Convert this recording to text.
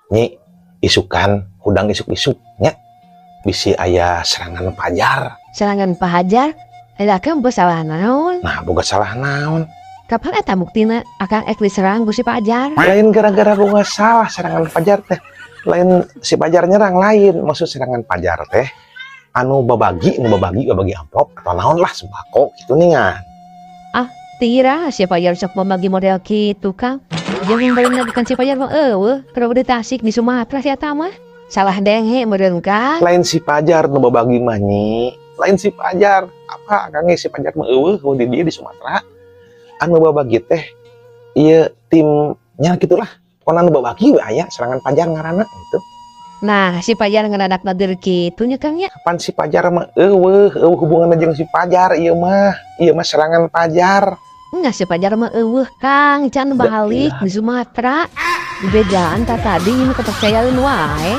Nyi isukan hudang isuk-isuknya bisi ayah serangan pajar. Serangan Pak Hajar, ada kan salah naon. Nah boga salah naon. Kapan eta buktina akan diserang si Pajar? Lain gara-gara boga salah serangan pajar teh. Lain si pajar nyerang lain. Maksud serangan pajar teh anu babagi amplop atau naon lah sembako gitu ningan. Tira si Pajar sok membagi model gitu Kang. Jangan berenang si Pajar mah kalau udah Tasik di Sumatera si eta mah. Salah denghe meureun Kang. Lain si pajar nu babagi mah Nyi. Lain si pajar. Apa Kang si pajar mah eueuh di dieu di Sumatera. Anu babagi teh ieu timnya gitulah. Pokona anu babagi we aya serangan pajar ngaranna gitu. Nah, si Pajar ngadadak nadir kitu nya Kang nya. Kapan si pajar mah eueuh hubunganna jeung si pajar ieu mah serangan pajar. Enggak si Pajar mah Kang, can balik di Sumatera. Di bedaan tadi ini kepercayaan wae.